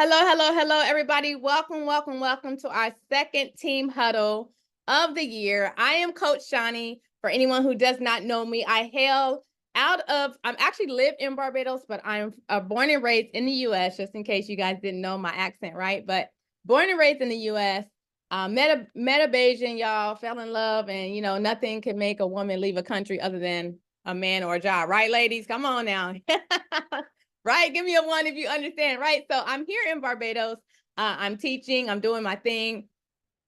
Hello, hello, hello, everybody. Welcome, welcome, welcome to our second team huddle of the year. I am Coach Shawnee. For anyone who does not know me, I I'm actually live in Barbados, but I'm born and raised in the U.S., just in case you guys didn't know my accent, right? But born and raised in the U.S., met a Bayesian, y'all, fell in love, and, nothing can make a woman leave a country other than a man or a job, right, ladies? Come on now. Right? Give me a one if you understand, right? So I'm here in Barbados. I'm teaching, I'm doing my thing.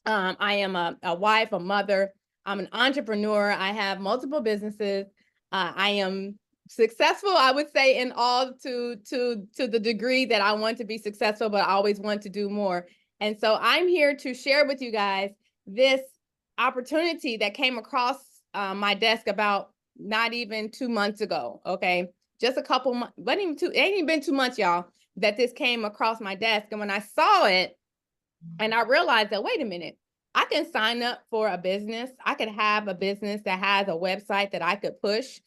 I am a wife, a mother. I'm an entrepreneur. I have multiple businesses. I am successful, I would say, in all to the degree that I want to be successful, but I always want to do more. And so I'm here to share with you guys this opportunity that came across my desk about not even 2 months ago. Okay, just a couple months, but even two. It ain't even been 2 months, y'all, that this came across my desk. And when I saw it, and I realized that, wait a minute, I can sign up for a business. I could have a business that has a website that I could push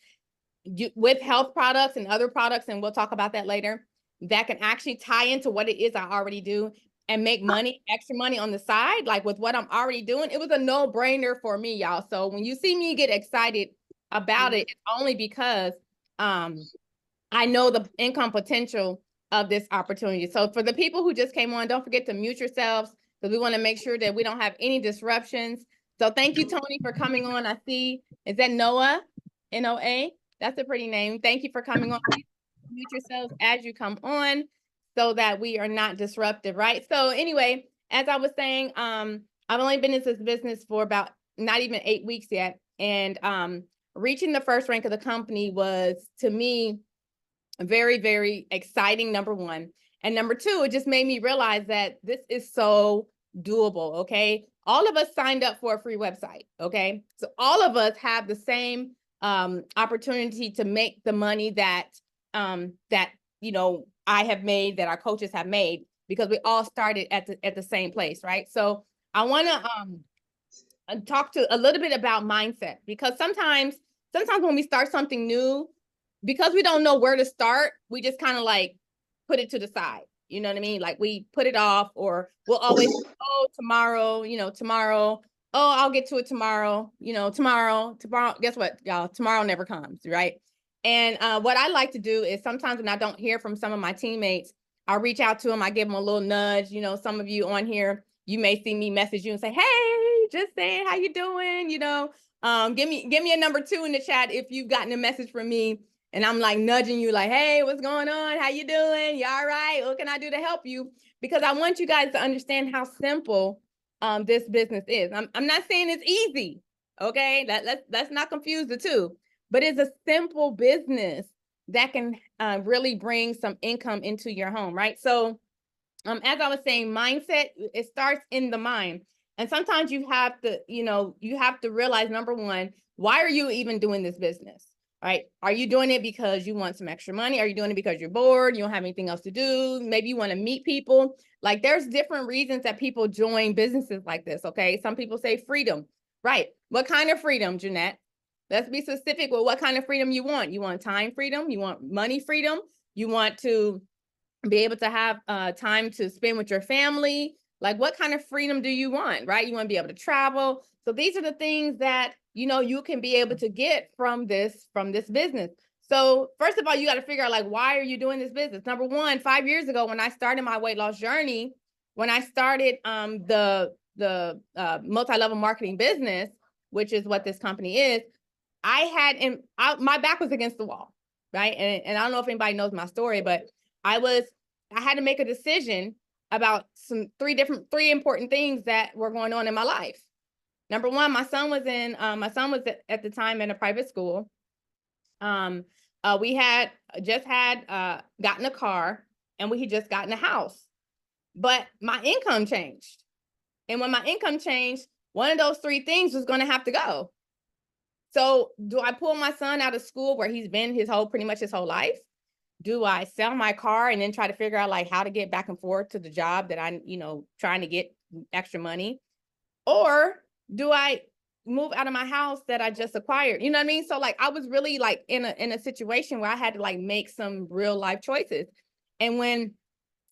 with health products and other products, and we'll talk about that later, that can actually tie into what it is I already do and make money, extra money on the side, like with what I'm already doing. It was a no-brainer for me, y'all. So when you see me get excited about it, it's only because I know the income potential of this opportunity. So for the people who just came on, don't forget to mute yourselves, because we want to make sure that we don't have any disruptions. So thank you, Tony, for coming on. I see, is that Noah? N-O-A? That's a pretty name. Thank you for coming on. Please mute yourselves as you come on so that we are not disrupted, right? So anyway, as I was saying, I've only been in this business for about not even 8 weeks yet. And reaching the first rank of the company was, to me, very, very exciting, number one. And number two, it just made me realize that this is so doable, okay? All of us signed up for a free website, okay? So all of us have the same opportunity to make the money that I have made, that our coaches have made, because we all started at the same place, right? So I want to talk to a little bit about mindset, because sometimes when we start something new, because we don't know where to start, we just kind of like put it to the side. You know what I mean? Like we put it off, or we'll always, oh, tomorrow, tomorrow. Oh, I'll get to it tomorrow. Tomorrow. Guess what, y'all? Tomorrow never comes, right? And what I like to do is, sometimes when I don't hear from some of my teammates, I'll reach out to them. I give them a little nudge. Some of you on here, you may see me message you and say, hey, just saying, how you doing? Give me a number 2 in the chat if you've gotten a message from me and I'm like nudging you, like, hey, what's going on? How you doing? You all right? What can I do to help you? Because I want you guys to understand how simple this business is. I'm not saying it's easy, okay? Let's not confuse the two, but it's a simple business that can really bring some income into your home, right? So as I was saying, mindset, it starts in the mind. And sometimes you have to realize, number one, why are you even doing this business? Right? Are you doing it because you want some extra money? Are you doing it because you're bored? You don't have anything else to do? Maybe you want to meet people. Like, there's different reasons that people join businesses like this. Okay. Some people say freedom, right? What kind of freedom, Jeanette? Let's be specific with what kind of freedom you want. You want time freedom? You want money freedom? You want to be able to have time to spend with your family? Like, what kind of freedom do you want, right? You want to be able to travel. So these are the things that, you can be able to get from this business. So first of all, you got to figure out, like, why are you doing this business? Number one, 5 years ago, when I started my weight loss journey, when I started the multi-level marketing business, which is what this company is, my back was against the wall, right? And I don't know if anybody knows my story, but I had to make a decision about three important things that were going on in my life. Number one, my son was at the time in a private school. We had just gotten a car, and we had just gotten a house, but my income changed. And when my income changed, one of those three things was going to have to go. So do I pull my son out of school where he's been pretty much his whole life? Do I sell my car and then try to figure out, like, how to get back and forth to the job that I'm, trying to get extra money? Or do I move out of my house that I just acquired? You know what I mean? So, like, I was really like in a situation where I had to like make some real life choices. And when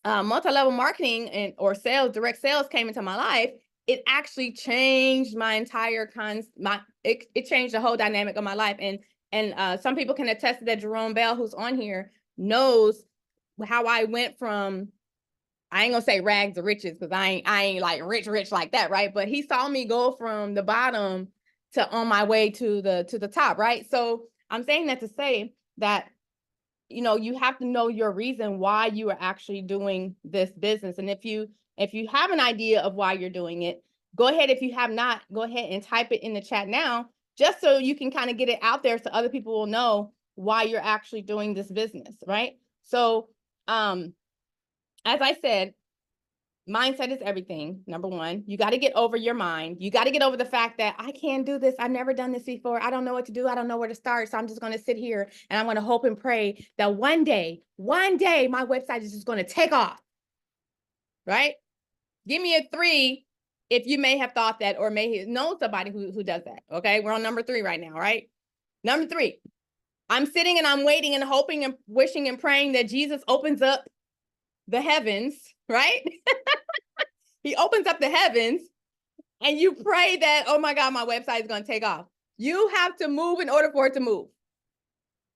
multi-level marketing or sales, direct sales came into my life, it actually changed my entire it changed the whole dynamic of my life. And some people can attest to that. Jerome Bell, who's on here, knows how I went from, I ain't gonna say rags to riches, because I ain't like rich like that, right? But he saw me go from the bottom to on my way to the top, right? So I'm saying that to say that, you know, you have to know your reason why you are actually doing this business. And if you have an idea of why you're doing it, go ahead. If you have not, go ahead and type it in the chat now, just so you can kind of get it out there so other people will know why you're actually doing this business, right? So as I said, mindset is everything. Number one, you got to get over your mind. You got to get over the fact that I can't do this. I've never done this before. I don't know what to do. I don't know where to start. So I'm just going to sit here and I'm going to hope and pray that one day my website is just going to take off. Right? Give me a 3 if you may have thought that or may know somebody who does that. Okay. We're on number 3 right now, right? Number 3, I'm sitting and I'm waiting and hoping and wishing and praying that Jesus opens up the heavens, right? He opens up the heavens and you pray that, oh my God, my website is going to take off. You have to move in order for it to move.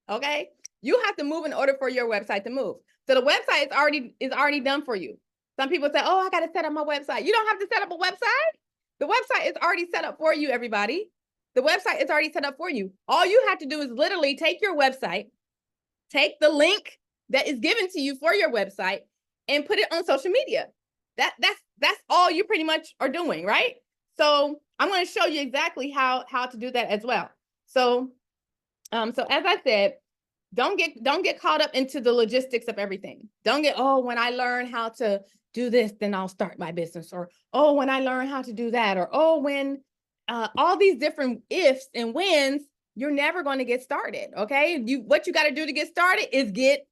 Okay? You have to move in order for your website to move. So the website is already done for you. Some people say, oh, I got to set up my website. You don't have to set up a website. The website is already set up for you, everybody. The website is already set up for you. All you have to do is literally take your website, take the link that is given to you for your website, and put it on social media. That's all you pretty much are doing, right? So I'm going to show you exactly how to do that as well. So as I said, don't get caught up into the logistics of everything. Don't get, oh, when I learn how to do this, then I'll start my business, or oh, when I learn how to do that, or oh, when all these different ifs and whens, you're never going to get started. Okay, what you got to do to get started is get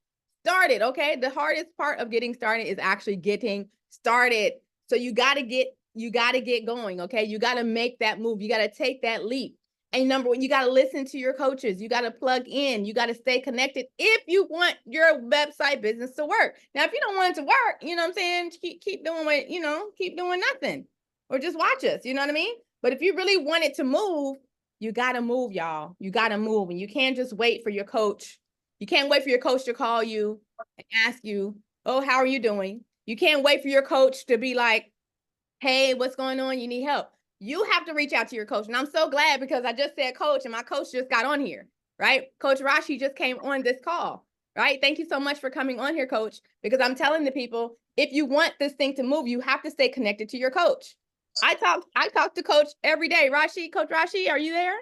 started. Okay, the hardest part of getting started is actually getting started. So you got to get going. Okay, you got to make that move. You got to take that leap. And number one, you got to listen to your coaches. You got to plug in. You got to stay connected if you want your website business to work. Now, if you don't want it to work, you know what I'm saying? Keep doing what, keep doing nothing, or just watch us. You know what I mean? But if you really want it to move, you got to move, y'all. You got to move. And you can't just wait for your coach. You can't wait for your coach to call you and ask you, oh, how are you doing? You can't wait for your coach to be like, hey, what's going on? You need help. You have to reach out to your coach. And I'm so glad, because I just said coach and my coach just got on here, right? Coach Rashi just came on this call, right? Thank you so much for coming on here, coach, because I'm telling the people, if you want this thing to move, you have to stay connected to your coach. I talk to coach every day. Coach Rashi, are you there?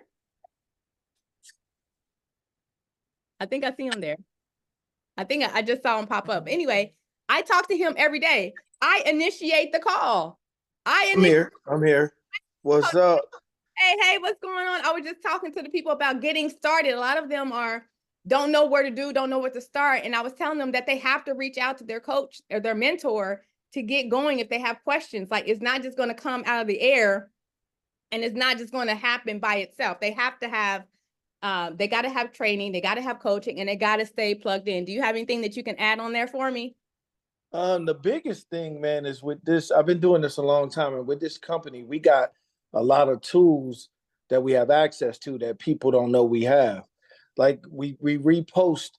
I think I see him there. I think I just saw him pop up. Anyway, I talk to him every day. I initiate the call. I'm here. What's up? Hey, what's going on? I was just talking to the people about getting started. A lot of them don't know where to do, don't know what to start. And I was telling them that they have to reach out to their coach or their mentor to get going if they have questions. Like, it's not just going to come out of the air, and it's not just going to happen by itself. They have to have, they got to have training, they got to have coaching, and they got to stay plugged in. Do you have anything that you can add on there for me? The biggest thing, man, is with this, I've been doing this a long time, and with this company, we got a lot of tools that we have access to that people don't know we have. Like we repost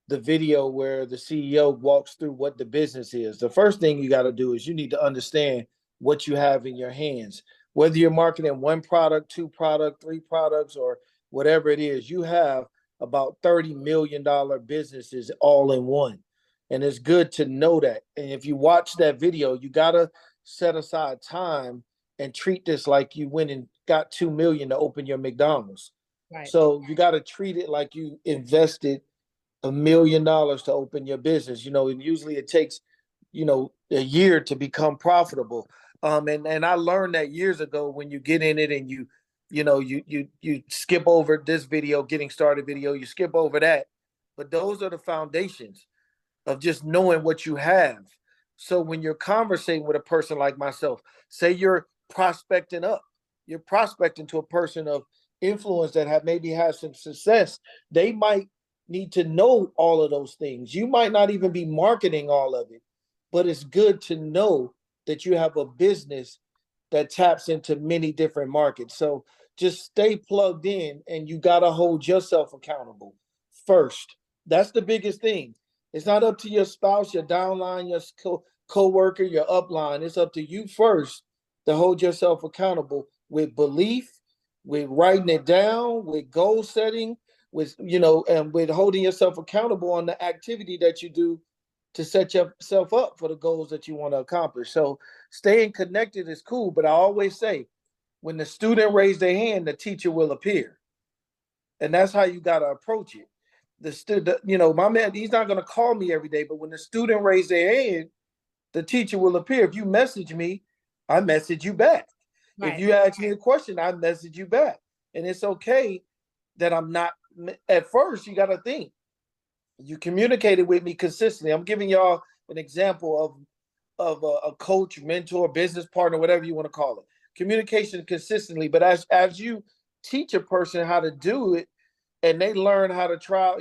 the video where the CEO walks through what the business is. The first thing you got to do is you need to understand what you have in your hands. Whether you're marketing one product, 2 products, 3 products, or whatever it is, you have about $30 million businesses all in one. And it's good to know that. And if you watch that video, you got to set aside time and treat this like you went and got 2 million to open your McDonald's. Right. So you got to treat it like you invested $1 million to open your business. And usually it takes, a year to become profitable. And I learned that years ago. When you get in it and you skip over this video, getting started video, you skip over that. But those are the foundations of just knowing what you have. So when you're conversating with a person like myself, say you're prospecting to a person of influence that maybe has some success, they might need to know all of those things. You might not even be marketing all of it, but it's good to know that you have a business that taps into many different markets. So just stay plugged in, and you got to hold yourself accountable first. That's the biggest thing. It's not up to your spouse, your downline, your co-worker, your upline. It's up to you first to hold yourself accountable with belief, with writing it down, with goal setting, with, and with holding yourself accountable on the activity that you do to set yourself up for the goals that you want to accomplish. So staying connected is cool, but I always say, when the student raise their hand, the teacher will appear. And that's how you got to approach it. The student, my man, he's not going to call me every day, but when the student raise their hand, the teacher will appear. If you message me, I message you back. If Right. you ask me a question, I message you back. And it's okay that I'm not, at first, you got to think, you communicated with me consistently. I'm giving y'all an example of a coach, mentor, business partner, whatever you want to call it. Communication consistently, but as you teach a person how to do it, and they learn how to try,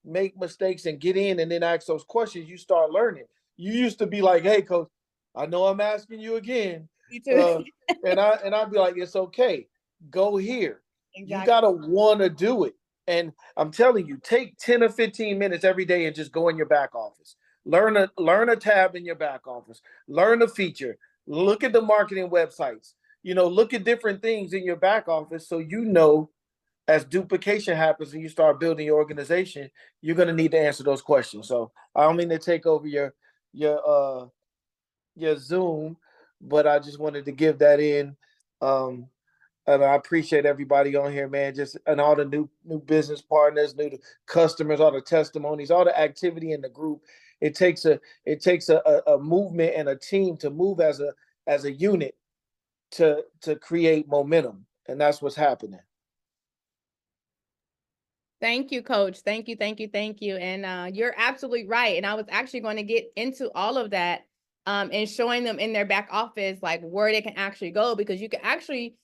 make mistakes and get in, and then ask those questions, you start learning. You used to be like, "Hey, coach, I know I'm asking you again," Me too. and I'd be like, "It's okay. Go here." You Exactly. gotta want to do it. And I'm telling you, take 10 or 15 minutes every day and just go in your back office. Learn a tab in your back office. Learn a feature. Look at the marketing websites. Look at different things in your back office, so as duplication happens and you start building your organization, you're going to need to answer those questions. So I don't mean to take over your your Zoom, but I just wanted to give that in. Um, and I appreciate everybody on here, man. Just, and all the new business partners, new customers, all the testimonies, all the activity in the group. It takes a movement and a team to move as a unit to create momentum, and that's what's happening. Thank you, Coach. Thank you, thank you, thank you. And you're absolutely right. And I was actually going to get into all of that and showing them in their back office, like where they can actually go, because you can actually,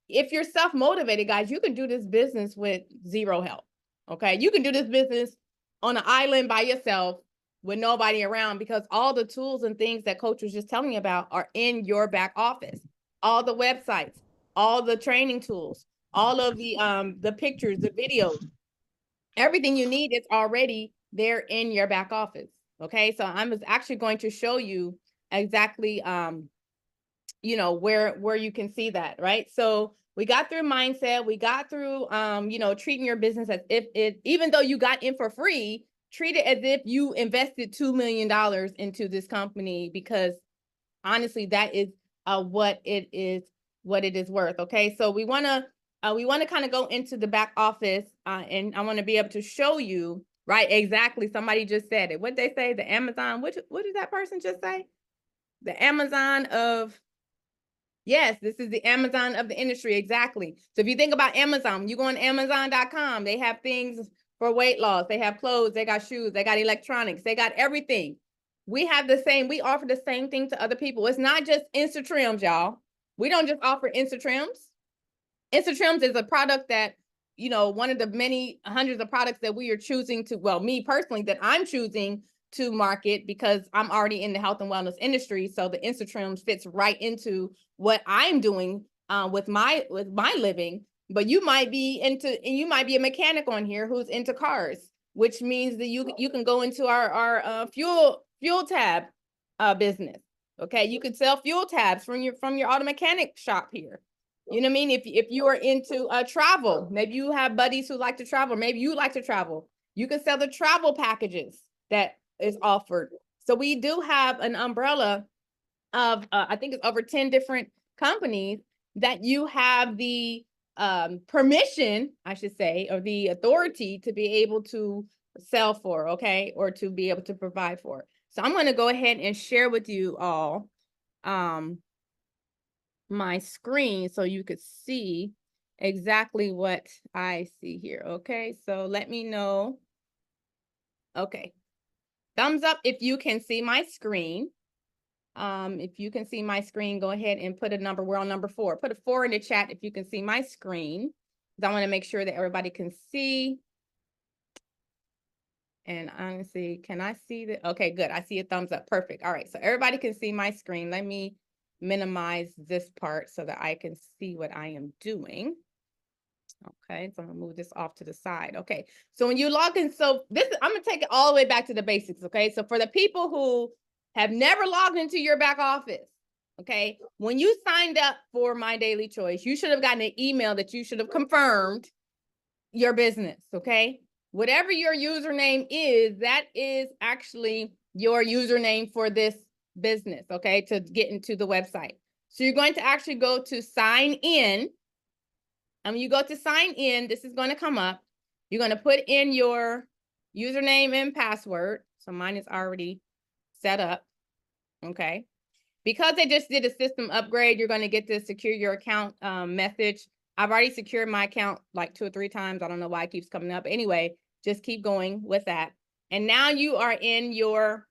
if you're self-motivated, guys, you can do this business with zero help. Okay. You can do this business on an island by yourself with nobody around, because all the tools and things that Coach was just telling you about are in your back office. All the websites, all the training tools, all of the pictures, the videos, everything you need is already there in your back office. Okay, so I'm actually going to show you exactly where you can see that, right? So we got through mindset, we got through treating your business as if it, even though you got in for free, treat it as if you invested $2 million into this company, because honestly, that is what it is worth. Okay, so we want to kind of go into the back office, and I want to be able to show you, right, exactly. Somebody just said it. What they say, the Amazon. What did that person just say? The Amazon of, yes, this is the Amazon of the industry. Exactly. So if you think about Amazon, you go on Amazon.com, they have things for weight loss. They have clothes, they got shoes, they got electronics, they got everything. We have the same, we offer the same thing to other people. It's not just Insta-Trims, y'all. We don't just offer Insta-Trims. Insta-Trims is a product that, one of the many hundreds of products that we are choosing to, well, me personally, that I'm choosing to market, because I'm already in the health and wellness industry. So the Insta-Trims fits right into what I'm doing with my living. But you might be a mechanic on here who's into cars, which means that you can go into our fuel tab business. Okay, you could sell fuel tabs from your auto mechanic shop here. You know what I mean? If you are into travel, maybe you have buddies who like to travel, maybe you like to travel, you can sell the travel packages that is offered. So we do have an umbrella of I think it's over 10 different companies that you have the permission, I should say, or the authority to be able to sell for, okay, or to be able to provide for. So I'm going to go ahead and share with you all my screen so you could see exactly what I see here. Okay, so let me know. Okay, thumbs up if you can see my screen. If you can see my screen, go ahead and put a number. We're on number 4. Put a 4 in the chat if you can see my screen, because I want to make sure that everybody can see. And honestly, can I see the, okay, good. I see a thumbs up. Perfect. All right. So everybody can see my screen. Let me minimize this part so that I can see what I am doing. Okay, so I'm gonna move this off to the side. Okay, so when you log in, so this, I'm gonna take it all the way back to the basics. Okay, so for the people who have never logged into your back office, okay, when you signed up for My Daily Choice, you should have gotten an email that you should have confirmed your business. Okay, whatever your username is, that is actually your username for this business. Okay, to get into the website. So you're going to actually go to sign in. And when you go to sign in, this is going to come up. You're going to put in your username and password. So mine is already set up. Okay. Because they just did a system upgrade, you're going to get the secure your account message. I've already secured my account like 2 or 3 times. I don't know why it keeps coming up. Anyway, just keep going with that. And now you are in your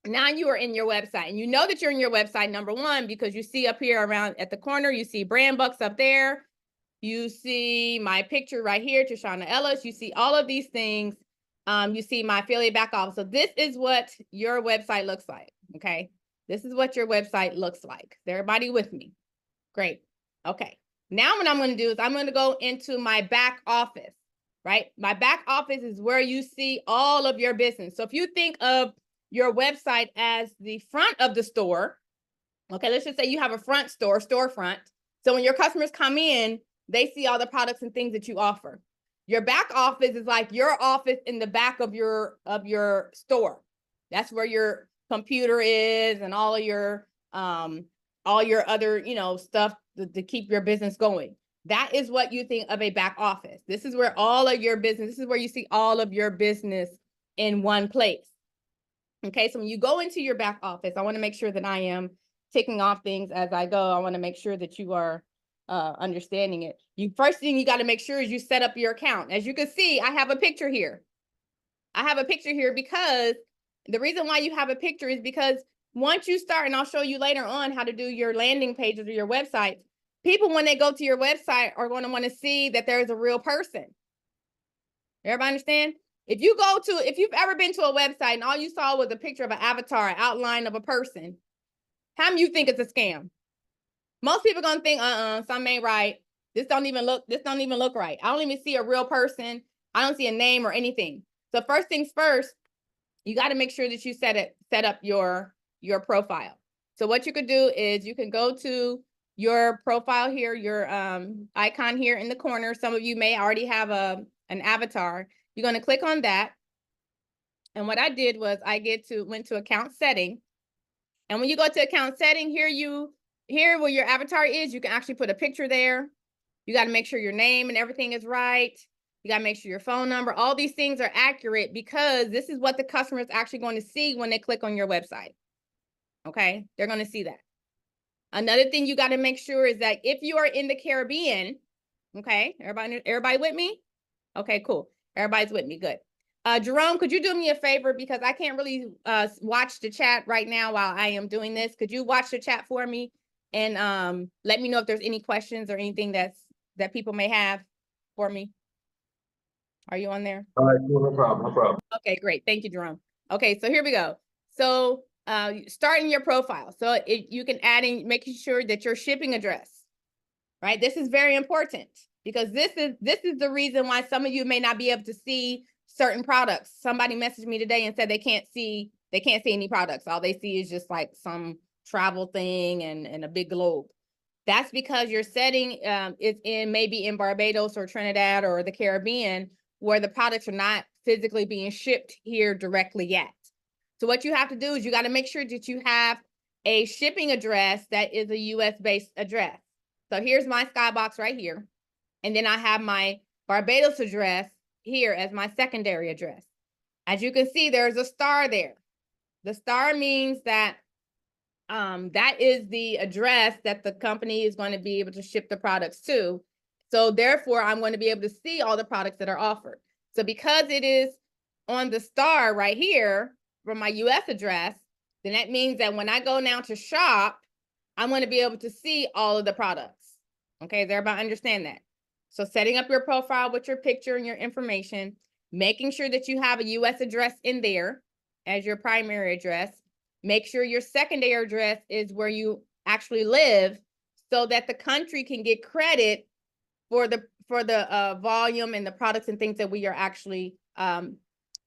website, and you know that you're in your website, number one, because you see up here around at the corner, you see brand bucks up there. You see my picture right here, Tashana Ellis. You see all of these things. You see my affiliate back office. So this is what your website looks like, okay? This is what your website looks like. Is everybody with me? Great. Okay. Now what I'm going to do is I'm going to go into my back office, right? My back office is where you see all of your business. So if you think of your website as the front of the store, okay, let's just say you have a front store, storefront. So when your customers come in, they see all the products and things that you offer. Your back office is like your office in the back of your store. That's where your computer is and all your other, stuff to keep your business going. That is what you think of a back office. This is where all of your business, this is where you see all of your business in one place. Okay, so when you go into your back office, I want to make sure that I am ticking off things as I go. I want to make sure that you are understanding it. First thing you got to make sure is you set up your account. As you can see, I have a picture here. I have a picture here because the reason why you have a picture is because once you start, and I'll show you later on how to do your landing pages or your website, people, when they go to your website, are going to want to see that there's a real person. Everybody understand? If you've ever been to a website and all you saw was a picture of an avatar, an outline of a person, how do you think it's a scam? Most people are gonna think, something ain't right. This don't even look right. I don't even see a real person. I don't see a name or anything. So first things first, you got to make sure that you set up your profile. So what you could do is you can go to your profile here, your icon here in the corner. Some of you may already have an avatar. You're going to click on that. And what I did was went to account setting. And when you go to account setting, here where your avatar is, you can actually put a picture there. You got to make sure your name and everything is right. You got to make sure your phone number, all these things are accurate, because this is what the customer is actually going to see when they click on your website. Okay, they're going to see that. Another thing you got to make sure is that if you are in the Caribbean, okay, everybody with me? Okay, cool. Everybody's with me. Good. Jerome, could you do me a favor, because I can't really watch the chat right now while I am doing this. Could you watch the chat for me and let me know if there's any questions or anything that people may have for me? Are you on there? All right, no problem, no problem. Okay, great. Thank you, Jerome. Okay, so here we go. So starting your profile. So you can add in, making sure that your shipping address, right? This is very important, because this is the reason why some of you may not be able to see certain products. Somebody messaged me today and said they can't see any products. All they see is just like some travel thing and a big globe. That's because your setting is maybe in Barbados or Trinidad or the Caribbean, where the products are not physically being shipped here directly yet. So what you have to do is you got to make sure that you have a shipping address that is a US-based address. So here's my skybox right here. And then I have my Barbados address here as my secondary address. As you can see, there's a star there. The star means that that is the address that the company is going to be able to ship the products to. So therefore, I'm going to be able to see all the products that are offered. So because it is on the star right here from my US address, then that means that when I go now to shop, I'm going to be able to see all of the products. Okay, does everybody understand that? So setting up your profile with your picture and your information, making sure that you have a US address in there as your primary address. Make sure your secondary address is where you actually live so that the country can get credit for the volume and the products and things that we are actually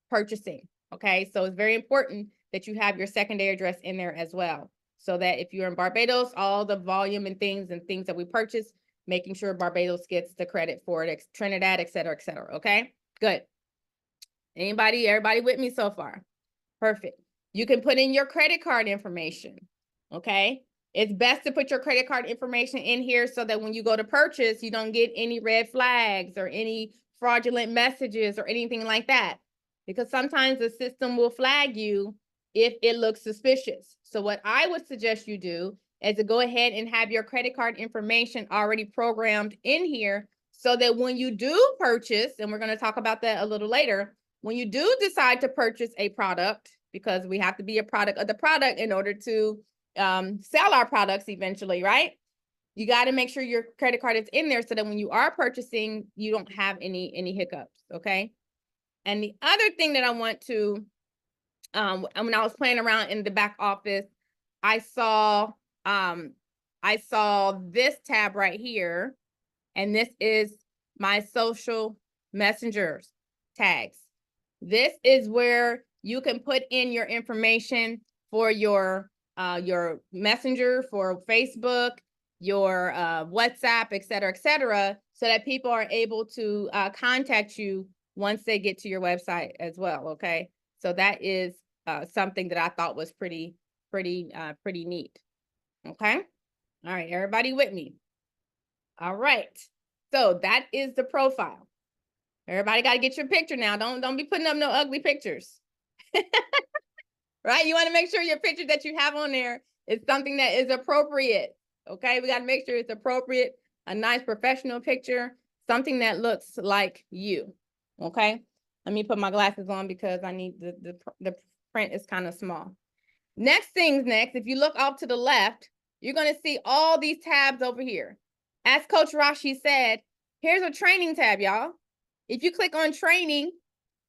purchasing. Okay, so it's very important that you have your secondary address in there as well, so that if you're in Barbados, all the volume and things that we purchase, making sure Barbados gets the credit for it, Trinidad, et cetera, et cetera. Okay, good. Everybody with me so far? Perfect. You can put in your credit card information. Okay, it's best to put your credit card information in here so that when you go to purchase, you don't get any red flags or any fraudulent messages or anything like that, because sometimes the system will flag you if it looks suspicious. So what I would suggest you do is to go ahead and have your credit card information already programmed in here so that when you do purchase, and we're going to talk about that a little later, when you do decide to purchase a product, because we have to be a product of the product in order to sell our products eventually, right? You got to make sure your credit card is in there so that when you are purchasing, you don't have any hiccups, okay? And the other thing that I want to, when I was playing around in the back office, I saw this tab right here, and this is my social messengers tags. This is where you can put in your information for your messenger, for Facebook, your WhatsApp, et cetera, so that people are able to contact you once they get to your website as well. Okay, so that is something that I thought was pretty neat. Okay, all right, everybody with me? All right, so that is the profile. Everybody got to get your picture now. Don't be putting up no ugly pictures. Right? You want to make sure your picture that you have on there is something that is appropriate. Okay, we got to make sure it's appropriate, a nice professional picture, something that looks like you. Okay, let me put my glasses on because I need the print is kind of small. Next, if you look off to the left, you're going to see all these tabs over here. As Coach Rashi said, here's a training tab, y'all. If you click on training,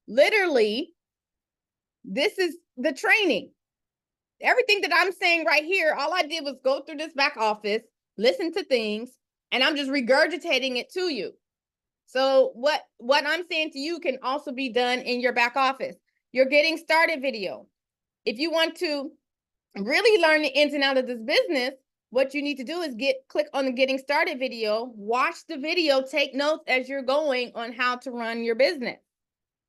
literally, this is the training. Everything that I'm saying right here, all I did was go through this back office, listen to things, and I'm just regurgitating it to you. So what I'm saying to you can also be done in your back office. Your getting started video. If you want to really learn the ins and outs of this business, what you need to do is click on the getting started video, watch the video, take notes as you're going on how to run your business.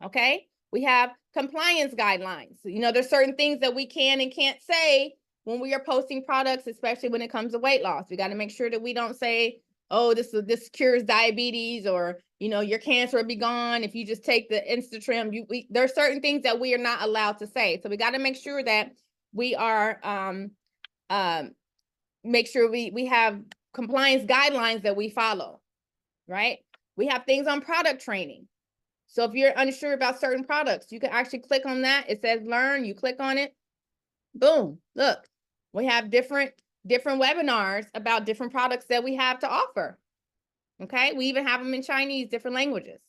Okay, we have compliance guidelines. You know, there's certain things that we can and can't say when we are posting products, especially when it comes to weight loss. We got to make sure that we don't say, oh, this cures diabetes, or, you know, your cancer will be gone if you just take the Instatrim. There are certain things that we are not allowed to say. So we got to make sure that we are make sure we have compliance guidelines that we follow, right? We have things on product training. So if you're unsure about certain products, you can actually click on that. It says learn, you click on it. Boom, look, we have different webinars about different products that we have to offer. Okay, we even have them in Chinese, different languages.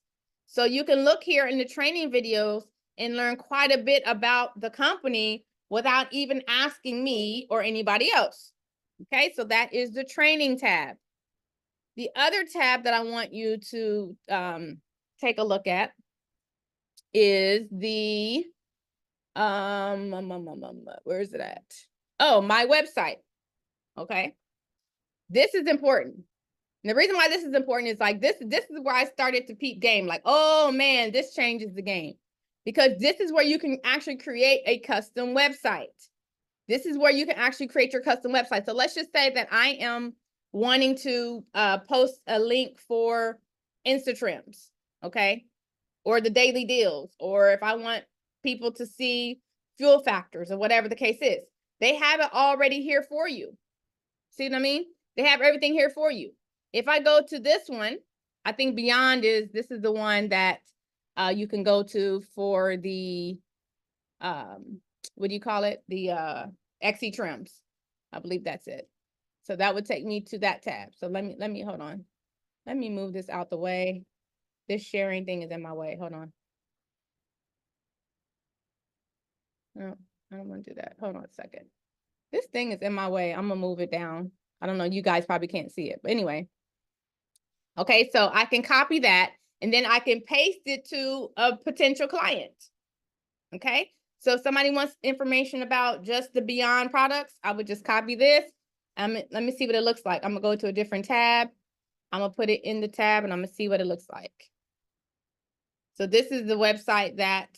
So you can look here in the training videos and learn quite a bit about the company without even asking me or anybody else. Okay, so that is the training tab. The other tab that I want you to take a look at is the where is it at? Oh, my website. Okay, this is important. And the reason why this is important is like this is where I started to peep game. Like, oh man, this changes the game, because this is where you can actually create a custom website. This is where you can actually create your custom website. So let's just say that I am wanting to post a link for Instatrims, okay? Or the daily deals, or if I want people to see fuel factors or whatever the case is. They have it already here for you. See what I mean? They have everything here for you. If I go to this one, I think this is the one that you can go to for the what do you call it? The XE trims. I believe that's it. So that would take me to that tab. So let me hold on. Let me move this out the way. This sharing thing is in my way. Hold on. No, I don't want to do that. Hold on a second. This thing is in my way. I'm gonna move it down. I don't know. You guys probably can't see it, but anyway. Okay, so I can copy that and then I can paste it to a potential client. Okay, so if somebody wants information about just the Beyond products, I would just copy this. Let me see what it looks like. I'm gonna go to a different tab. I'm gonna put it in the tab and I'm gonna see what it looks like. So this is the website that,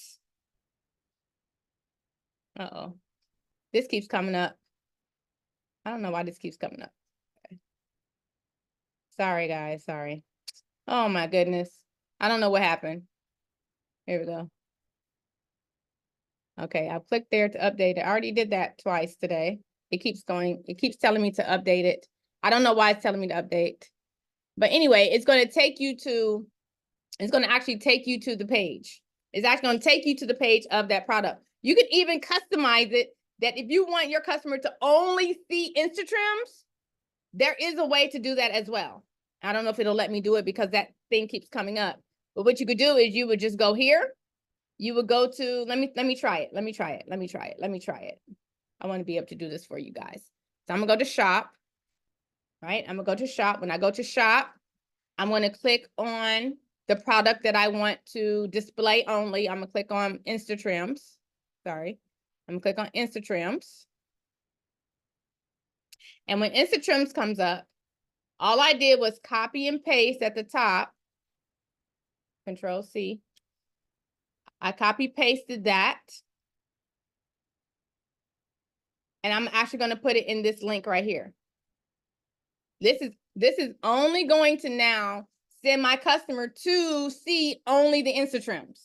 uh-oh, this keeps coming up. I don't know why this keeps coming up. Okay. Sorry, guys, sorry. Oh my goodness. I don't know what happened. Here we go. Okay, I'll click there to update it. I already did that twice today. It keeps going, it keeps telling me to update it. I don't know why it's telling me to update. But anyway, it's going to take you to, it's going to actually take you to the page. It's actually going to take you to the page of that product. You can even customize it that if you want your customer to only see Instatrims, there is a way to do that as well. I don't know if it'll let me do it because that thing keeps coming up. But what you could do is you would just go here. You would go to, let me try it. Let me try it. I want to be able to do this for you guys. So I'm gonna go to shop, right? I'm gonna go to shop. When I go to shop, I'm gonna click on the product that I want to display only. I'm gonna click on Instatrims. Sorry. I'm gonna click on Instatrims. And when Instatrims comes up, all I did was copy and paste at the top. Control C. I copy pasted that. And I'm actually going to put it in this link right here. This is only going to now send my customer to see only the Instatrims.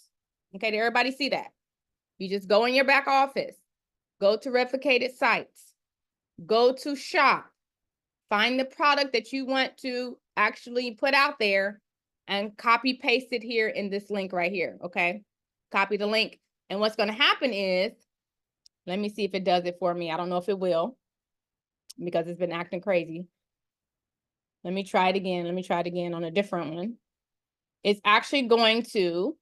Okay, did everybody see that? You just go in your back office, go to replicated sites, go to shop, find the product that you want to actually put out there and copy paste it here in this link right here, okay? Copy the link. And what's going to happen is, let me see if it does it for me. I don't know if it will because it's been acting crazy. Let me try it again. Let me try it again on a different one. It's actually going to,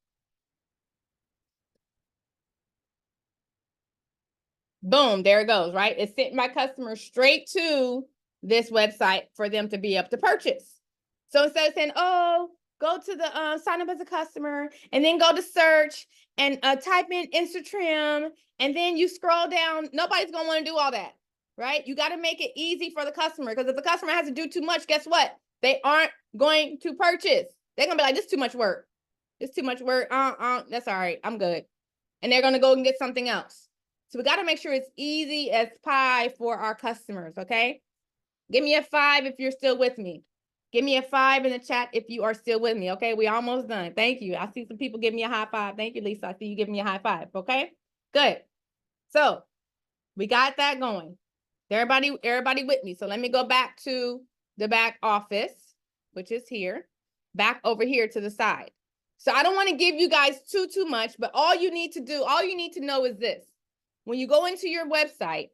boom, there it goes, right? It sent my customer straight to this website for them to be able to purchase. So instead of saying, oh, go to the sign up as a customer and then go to search and type in Instagram and then you scroll down, nobody's gonna wanna do all that, right? You gotta make it easy for the customer because if the customer has to do too much, guess what? They aren't going to purchase. They're gonna be like, this is too much work. It's too much work. That's all right. I'm good. And they're gonna go and get something else. So we got to make sure it's easy as pie for our customers, okay? Give me a 5 if you're still with me. Give me a 5 in the chat if you are still with me, okay? We almost done. Thank you. I see some people give me a high five. Thank you, Lisa. I see you giving me a high five, okay? Good. So we got that going. Everybody with me. So let me go back to the back office, which is here, back over here to the side. So I don't want to give you guys too much, but all you need to know is this. When you go into your website,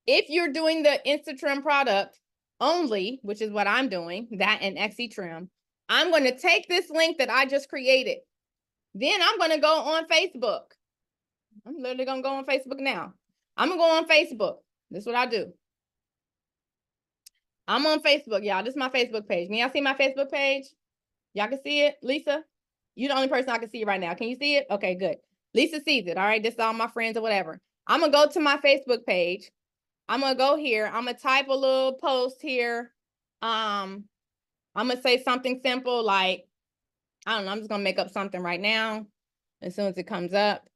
if you're doing the Instatrim product only, which is what I'm doing, that and XeTrim, I'm going to take this link that I just created. Then I'm going to go on Facebook. I'm literally going to go on Facebook now. I'm going to go on Facebook. This is what I do. I'm on Facebook, y'all. This is my Facebook page. Can y'all see my Facebook page? Y'all can see it? Lisa? You're the only person I can see right now. Can you see it? Okay, good. Lisa sees it. All right. This is all my friends or whatever. I'm going to go to my Facebook page. I'm going to go here. I'm going to type a little post here. I'm going to say something simple like, I don't know. I'm just going to make up something right now. As soon as it comes up,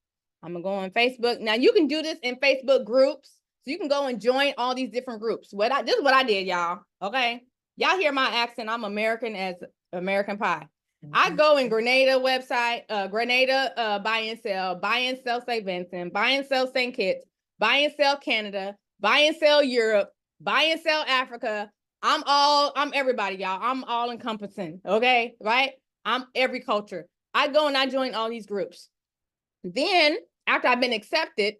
I'm going to go on Facebook. Now you can do this in Facebook groups. So you can go and join all these different groups. This is what I did, y'all. Okay. Y'all hear my accent. I'm American as American pie. I go in Grenada website, Grenada buy and sell St. Vincent, buy and sell St. Kitts, buy and sell Canada, buy and sell Europe, buy and sell Africa. I'm everybody, y'all. I'm all encompassing. Okay, right? I'm every culture. I go and I join all these groups. Then after I've been accepted,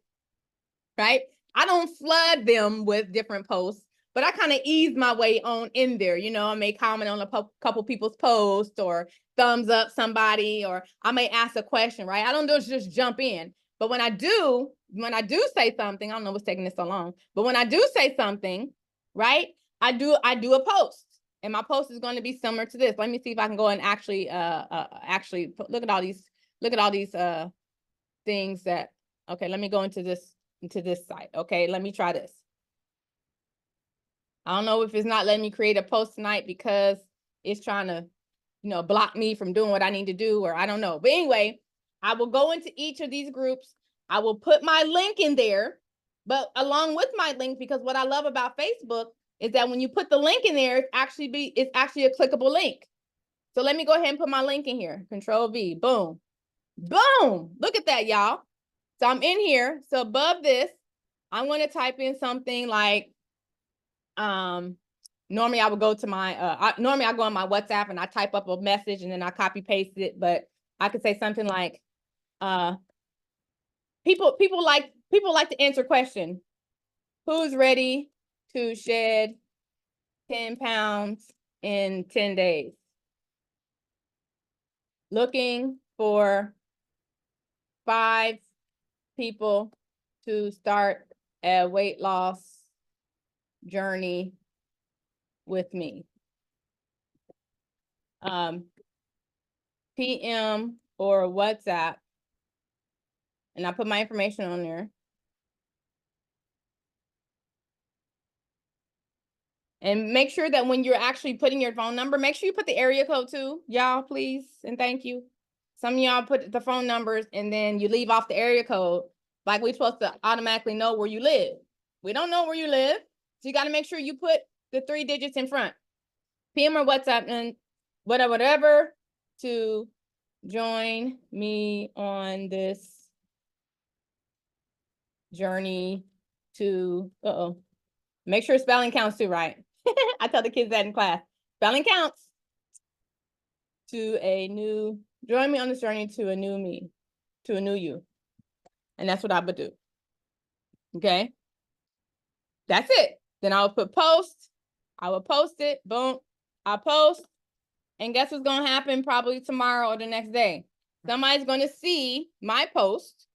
right? I don't flood them with different posts, but I kind of ease my way on in there. You know, I may comment on a couple people's posts or thumbs up somebody, or I may ask a question, right? I don't just jump in. But when I do, when I do say something, I don't know what's taking this so long, but when I do say something, right, I do a post, and my post is going to be similar to this. Let me see if I can go and actually look at all these things that, okay, let me go into this site. Okay, let me try this. I don't know if it's not letting me create a post tonight because it's trying to, block me from doing what I need to do, or I don't know. But anyway, I will go into each of these groups. I will put my link in there, but along with my link, because what I love about Facebook is that when you put the link in there, it's actually a clickable link. So let me go ahead and put my link in here. Control V, boom, boom. Look at that, y'all. So I'm in here. So above this, I'm going to type in something like, normally I would go to my, normally I go on my WhatsApp and I type up a message and then I copy paste it, but I could say something like, people like to answer questions. Who's ready to shed 10 pounds in 10 days? Looking for 5 people to start a weight loss journey with me. PM or WhatsApp, and I put my information on there. And make sure that when you're actually putting your phone number, make sure you put the area code too, y'all, please, and thank you. Some of y'all put the phone numbers and then you leave off the area code, like we're supposed to automatically know where you live. We don't know where you live, so you got to make sure you put the 3 digits in front. PM or WhatsApp and whatever to join me on this journey to, make sure spelling counts too, right? I tell the kids that in class. Spelling counts. Join me on this journey to a new me, to a new you. And that's what I would do. Okay? That's it. Then I would put post. I would post it. Boom. I'll post. And guess what's going to happen probably tomorrow or the next day? Somebody's going to see my post.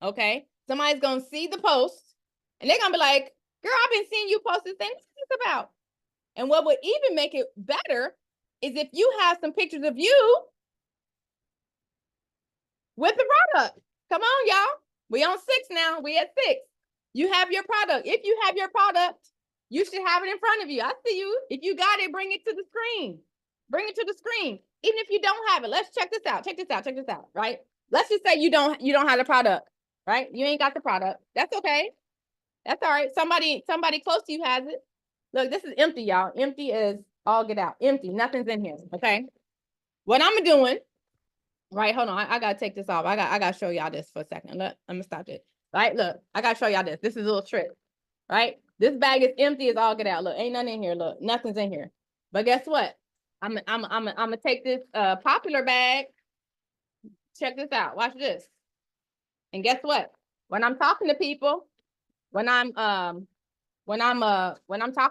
Okay? Somebody's going to see the post. And they're going to be like, girl, I've been seeing you post this thing. What's this about? And what would even make it better is if you have some pictures of you with the product. Come on, y'all. We on 6 now. We at 6. You have your product. If you have your product, you should have it in front of you. I see you. If you got it, bring it to the screen. Bring it to the screen. Even if you don't have it, let's check this out. Check this out. Check this out. Right? Let's just say you don't have the product. Right? You ain't got the product. That's okay. That's all right. Somebody close to you has it. Look, this is empty, y'all. Empty is all get out. Empty. Nothing's in here. Okay. What I'm doing, right? Hold on. I gotta take this off. I gotta show y'all this for a second. Look, I'm gonna stop it. Right? Look, I gotta show y'all this. This is a little trick. Right? This bag is empty as all get out. Look, ain't nothing in here. Look, nothing's in here. But guess what? I'm gonna take this popular bag. Check this out. Watch this. And guess what? When I'm talking to people, when I'm talking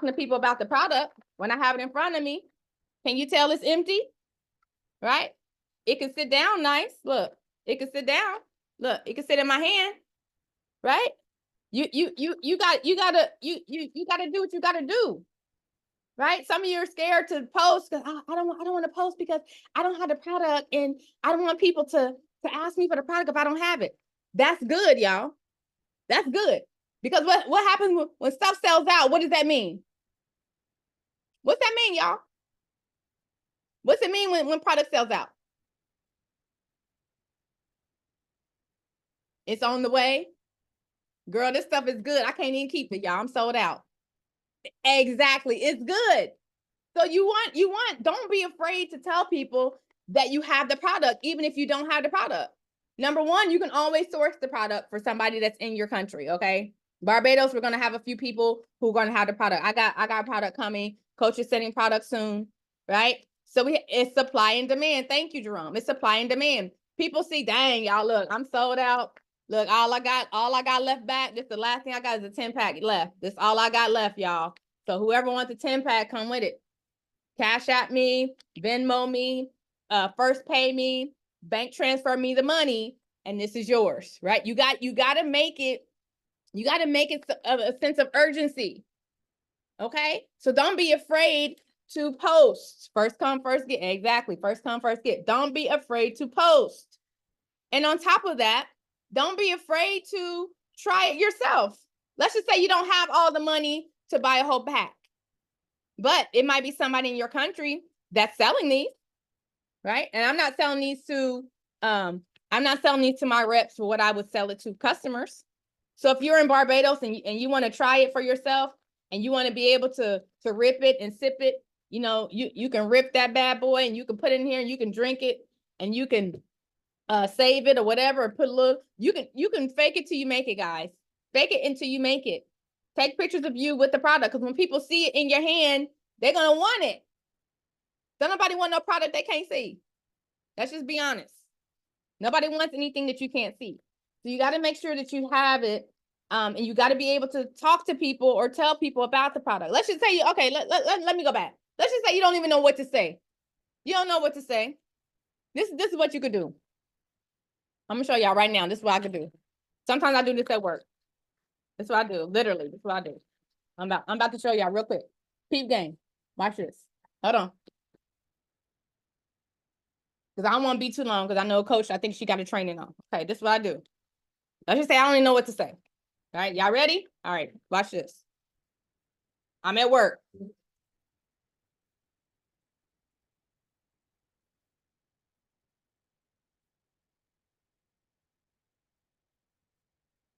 to people about the product, when I have it in front of me, can you tell it's empty? Right? It can sit down nice. Look, it can sit down. Look, it can sit in my hand. Right? You gotta do what you gotta do. Right? Some of you are scared to post because I don't want to post because I don't have the product and I don't want people to ask me for the product if I don't have it. That's good, y'all. That's good. Because what happens when stuff sells out? What does that mean? What's that mean, y'all? What's it mean when product sells out? It's on the way. Girl, this stuff is good. I can't even keep it, y'all. I'm sold out. Exactly. It's good. So you want, don't be afraid to tell people that you have the product, even if you don't have the product. Number one, you can always source the product for somebody that's in your country, okay? Barbados, we're gonna have a few people who are gonna have the product. I got a product coming. Coach is sending product soon, right? So it's supply and demand. Thank you, Jerome. It's supply and demand. People see, dang, y'all, look, I'm sold out. Look, all I got left back. This the last thing I got is a 10-pack left. This all I got left, y'all. So whoever wants a 10-pack, come with it. Cash at me, Venmo me, first pay me, bank transfer me the money, and this is yours, right? You got to make it a sense of urgency. Okay? So don't be afraid to post. First come, first get. Exactly. First come, first get. Don't be afraid to post. And on top of that, don't be afraid to try it yourself. Let's just say you don't have all the money to buy a whole pack, but it might be somebody in your country that's selling these, right? And I'm not selling these to my reps for what I would sell it to customers. So if you're in Barbados and you want to try it for yourself and you want to be able to rip it and sip it, you can rip that bad boy and you can put it in here and you can drink it and you can save it or whatever, or put a little, you can fake it till you make it, guys. Fake it until you make it. Take pictures of you with the product, because when people see it in your hand, they're gonna want it. Don't nobody want no product they can't see. Let's just be honest. Nobody wants anything that you can't see. So you got to make sure that you have it, and you got to be able to talk to people or tell people about the product. Let's just say okay, let me go back. Let's just say you don't even know what to say. You don't know what to say. This is what you could do. I'm gonna show y'all right now. This is what I could do. Sometimes I do this at work. This is what I do. Literally, this is what I do. I'm about to show y'all real quick. Peep game. Watch this. Hold on. Because I don't want to be too long, because I know Coach, I think she got a training on. Okay, this is what I do. Let's just say I don't even know what to say. All right, y'all ready? All right, watch this. I'm at work.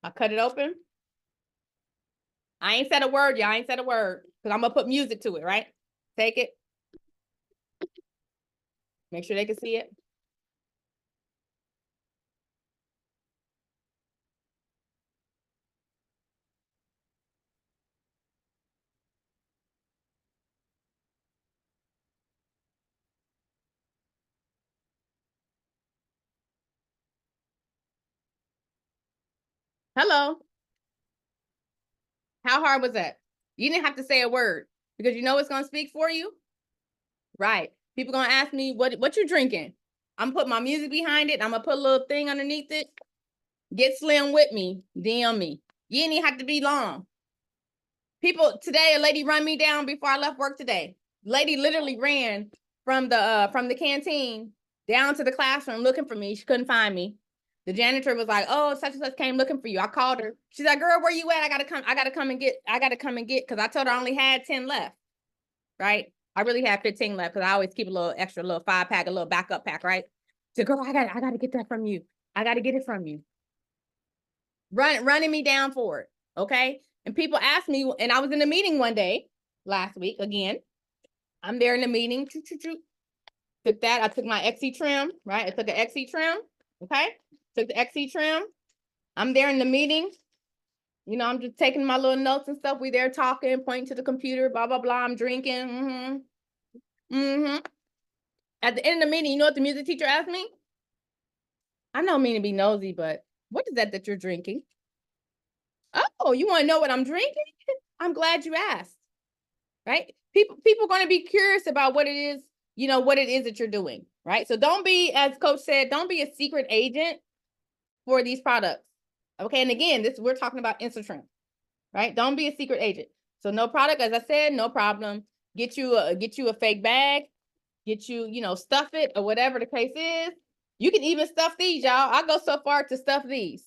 I cut it open. I ain't said a word, y'all. I ain't said a word, because I'm going to put music to it, right? Take it. Make sure they can see it. Hello. How hard was that? You didn't have to say a word, because you know it's going to speak for you. Right. People going to ask me, what you drinking? I'm going to put my music behind it. I'm going to put a little thing underneath it. Get Slim with me. DM me. You didn't even have to be long. People, today, a lady run me down before I left work today. Lady literally ran from the canteen down to the classroom looking for me. She couldn't find me. The janitor was like, oh, such and such came looking for you. I called her. She's like, girl, where you at? I gotta come and get, because I told her I only had 10 left. Right? I really had 15 left, because I always keep a little extra, little 5-pack, a little backup pack, right? So girl, I gotta get that from you. I gotta get it from you. Running me down for it. Okay. And people ask me, and I was in a meeting one day last week again. I'm there in the meeting. Took that. I took my XC trim, right? I took an XC trim. Okay. Took the XC trim. I'm there in the meeting. I'm just taking my little notes and stuff. We there talking, pointing to the computer, blah, blah, blah. I'm drinking. At the end of the meeting, you know what the music teacher asked me? I don't mean to be nosy, but what is that you're drinking? Oh, you want to know what I'm drinking? I'm glad you asked. Right? People are going to be curious about what it is, what it is that you're doing. Right? So don't be, as Coach said, don't be a secret agent for these products. Okay. And again, we're talking about Instagram. Right? Don't be a secret agent. So no product, as I said, no problem. Get you a fake bag. Get you, stuff it or whatever the case is. You can even stuff these, y'all. I go so far to stuff these.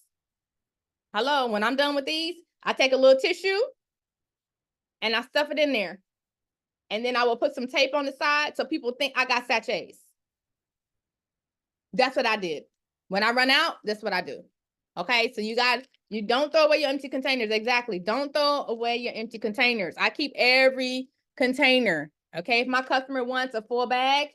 Hello, when I'm done with these, I take a little tissue and I stuff it in there. And then I will put some tape on the side so people think I got sachets. That's what I did. When I run out, that's what I do. Okay, so you don't throw away your empty containers. Exactly. Don't throw away your empty containers. I keep every container. Okay, if my customer wants a full bag,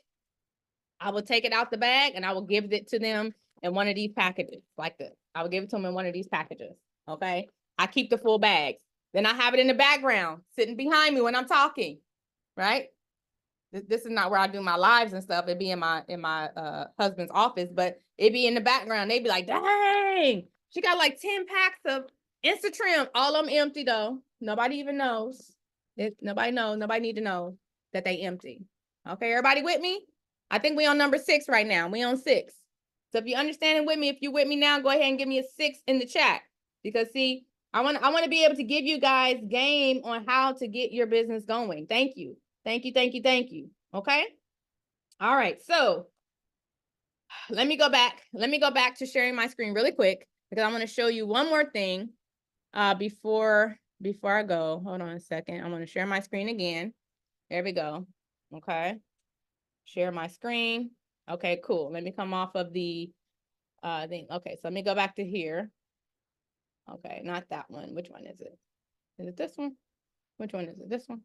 I will take it out the bag and I will give it to them in one of these packages like this. I will give it to them in one of these packages. Okay. I keep the full bags. Then I have it in the background sitting behind me when I'm talking. Right. This is not where I do my lives and stuff. It'd be in my husband's office, but it'd be in the background. They'd be like, dang, she got like 10 packs of Insta-Trim. All of them empty though. Nobody even knows. Nobody knows. Nobody need to know that they empty. Okay, everybody with me? I think we on number 6 right now. We on 6. So if you're understanding with me, if you're with me now, go ahead and give me a 6 in the chat. Because see, I want to be able to give you guys game on how to get your business going. Thank you. Thank you, thank you, thank you. Okay. All right. So let me go back. Let me go back to sharing my screen really quick because I want to show you one more thing before I go. Hold on a second. I want to share my screen again. There we go. Okay. Share my screen. Okay, cool. Let me come off of the thing. Okay, so let me go back to here. Okay, not that one. Which one is it? Is it this one? Which one is it? This one?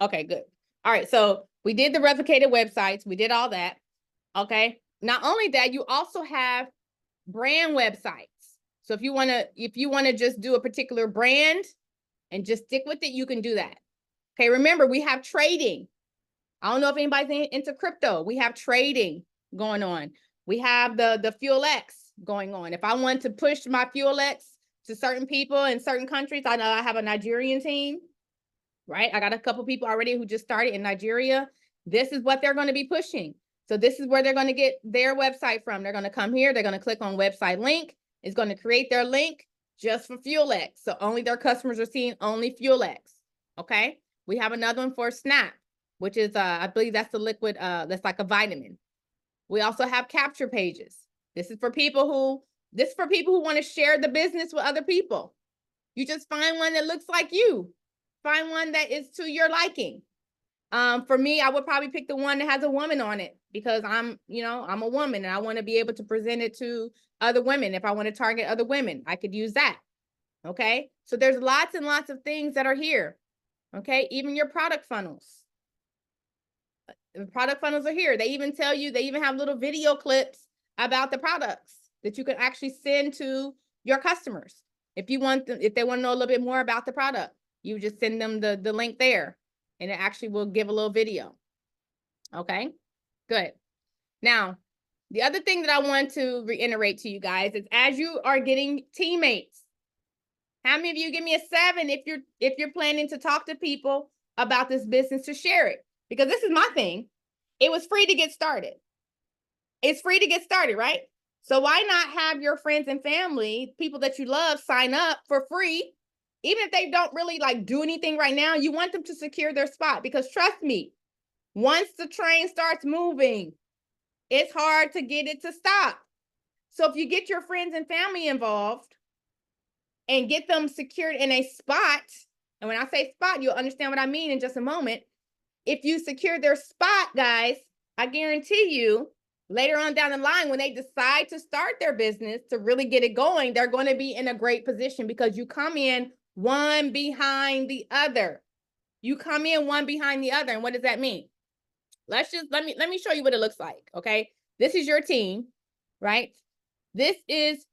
Okay, good. All right, so we did the replicated websites. We did all that. Okay. Not only that, you also have brand websites. So if you want to just do a particular brand and just stick with it, you can do that. Okay, remember, we have trading. I don't know if anybody's into crypto. We have trading going on. We have the Fuel X going on. If I want to push my Fuel X to certain people in certain countries, I know I have a Nigerian team, right? I got a couple people already who just started in Nigeria. This is what they're going to be pushing. So this is where they're going to get their website from. They're going to come here. They're going to click on website link. It's going to create their link just for Fuel X. So only their customers are seeing only Fuel X. Okay. We have another one for Snap, which is, I believe that's the liquid, that's like a vitamin. We also have capture pages. This is for people who want to share the business with other people. You just find one that looks like you. Find one that is to your liking. For me, I would probably pick the one that has a woman on it because I'm a woman and I want to be able to present it to other women. If I want to target other women, I could use that. Okay. So there's lots and lots of things that are here. Okay. Even your product funnels. The product funnels are here. They even have little video clips about the products that you can actually send to your customers. If they want to know a little bit more about the product, you just send them the link there and it actually will give a little video. Okay, good. Now, the other thing that I want to reiterate to you guys is as you are getting teammates, how many of you give me a 7 if you're planning to talk to people about this business to share it? Because this is my thing. It was free to get started. It's free to get started, right? So why not have your friends and family, people that you love, sign up for free? Even if they don't really like do anything right now, you want them to secure their spot because trust me, once the train starts moving, it's hard to get it to stop. So if you get your friends and family involved and get them secured in a spot, and when I say spot, you'll understand what I mean in just a moment. If you secure their spot, guys, I guarantee you later on down the line, when they decide to start their business to really get it going, they're going to be in a great position because you come in one behind the other. You come in one behind the other. And what does that mean? Let me show you what it looks like. Okay. This is your team, right? This is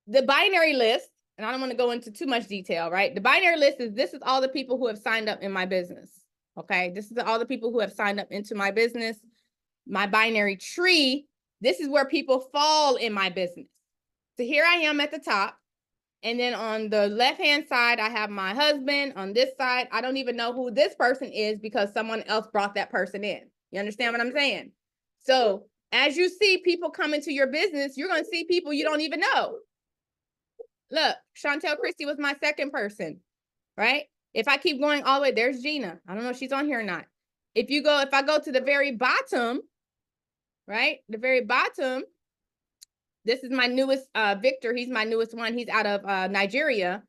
the binary list. And I don't want to go into too much detail, right? The binary list is this is all the people who have signed up in my business. Okay. This is all the people who have signed up into my business. My binary tree, this is where people fall in my business. So here I am at the top. And then on the left-hand side, I have my husband. On this side, I don't even know who this person is because someone else brought that person in. You understand what I'm saying? So as you see people come into your business, you're going to see people you don't even know. Look, Chantel Christie was my second person, right? If I keep going all the way, there's Gina. I don't know if she's on here or not. If I go to the very bottom, right? The very bottom, this is my newest, Victor. He's my newest one. He's out of Nigeria.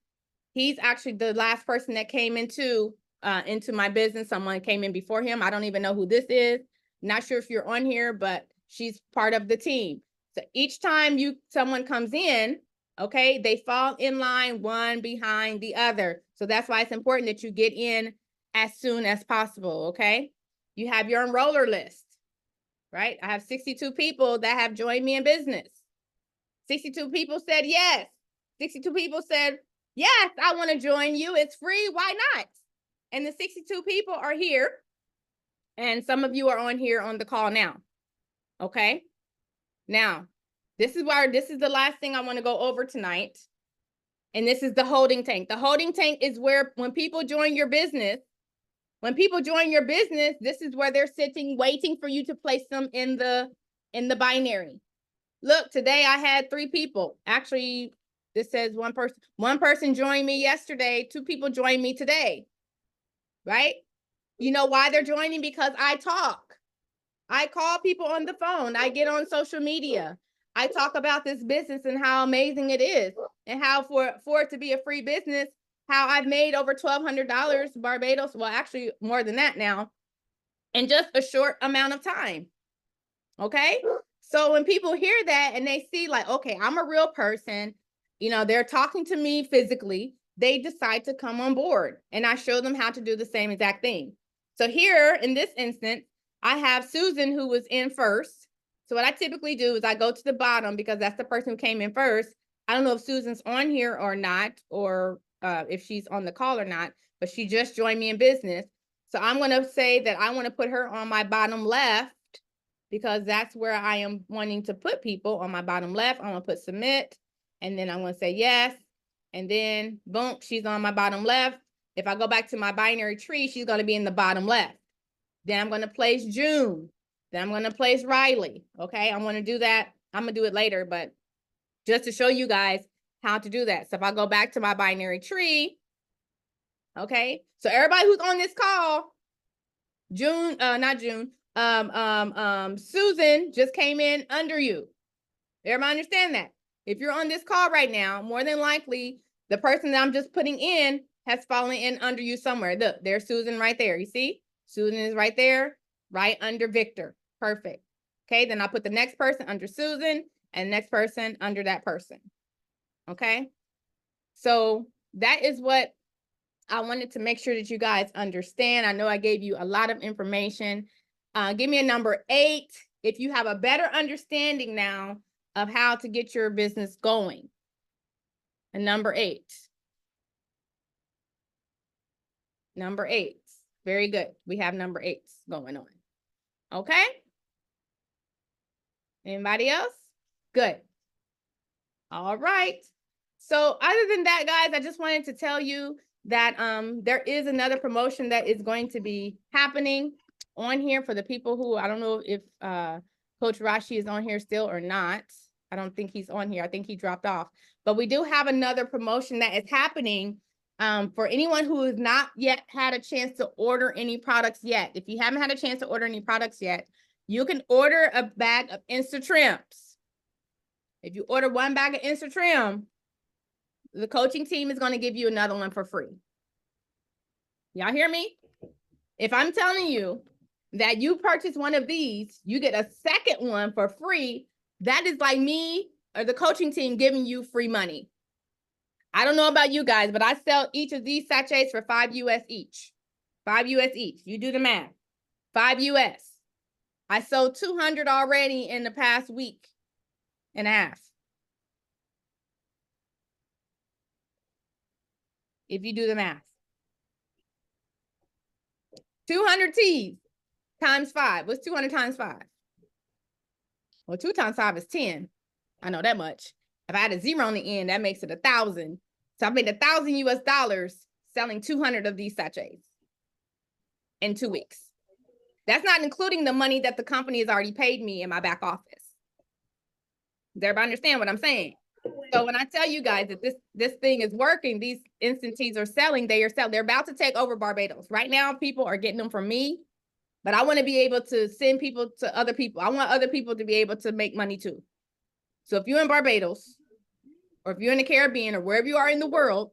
He's actually the last person that came into my business. Someone came in before him. I don't even know who this is. Not sure if you're on here, but she's part of the team. So each time someone comes in, okay, they fall in line one behind the other. So that's why it's important that you get in as soon as possible, okay? You have your enroller list, right? I have 62 people that have joined me in business. 62 people said yes. 62 people said, yes, I want to join you. It's free. Why not? And the 62 people are here. And some of you are on here on the call now. Okay. Now, this is the last thing I want to go over tonight. And this is the holding tank. The holding tank is where when people join your business, this is where they're sitting, waiting for you to place them in the binary. Look, today I had 3 people. Actually, this says one person joined me yesterday, 2 people joined me today. Right? You know why they're joining? Because I talk. I call people on the phone. I get on social media. I talk about this business and how amazing it is, and how for it to be a free business, how I've made over $1,200 Barbados. Well, actually more than that now, in just a short amount of time. Okay. So when people hear that and they see like, okay, I'm a real person, you know, they're talking to me physically, they decide to come on board, and I show them how to do the same exact thing. So here in this instance, I have Susan, who was in first. So what I typically do is I go to the bottom because that's the person who came in first. I don't know if Susan's on here or not, or if she's on the call or not, but she just joined me in business. So I'm going to say that I want to put her on my bottom left, because that's where I am wanting to put people. On my bottom left, I'm gonna put submit, and then I'm gonna say yes, and then boom, she's on my bottom left. If I go back to my binary tree, she's gonna be in the bottom left. Then I'm gonna place June. Then I'm gonna place Riley. Okay, I'm gonna do that. I'm gonna do it later, but just to show you guys how to do that. So if I go back to my binary tree, okay, so everybody who's on this call, June, not June, Susan just came in under you. Everybody understand that? If you're on this call right now, more than likely, the person that I'm just putting in has fallen in under you somewhere. Look, there's Susan right there. You see? Susan is right there, right under Victor. Perfect. Okay, then I'll put the next person under Susan and the next person under that person. Okay? So that is what I wanted to make sure that you guys understand. I know I gave you a lot of information. Give me a number 8 if you have a better understanding now of how to get your business going. And number 8. Number 8. Very good. We have number 8 going on. Okay? Anybody else? Good. All right. So other than that, guys, I just wanted to tell you that there is another promotion that is going to be happening on here for the people who, I don't know if Coach Rashi is on here still or not. I don't think he's on here. I think he dropped off. But we do have another promotion that is happening for anyone who has not yet had a chance to order any products yet. If you haven't had a chance to order any products yet, you can order a bag of Insta-Trims. If you order 1 bag of Insta-Trim, the coaching team is going to give you another one for free. Y'all hear me? If I'm telling you that you purchase one of these, you get a second one for free, that is like me or the coaching team giving you free money. I don't know about you guys, but I sell each of these sachets for $5 US each. $5 US each. You do the math. $5 US. I sold 200 already in the past week and a half. If you do the math. 200 teas times 5. What's 200 times 5? Well, 2 times 5 is 10. I know that much. If I had a 0 on the end, that makes it 1,000. So I made $1,000 US selling 200 of these sachets in 2 weeks. That's not including the money that the company has already paid me in my back office. Does everybody understand what I'm saying? So when I tell you guys that this thing is working, these instant teas are selling, they're about to take over Barbados. Right now, people are getting them from me, but I want to be able to send people to other people. I want other people to be able to make money too. So if you're in Barbados, or if you're in the Caribbean, or wherever you are in the world,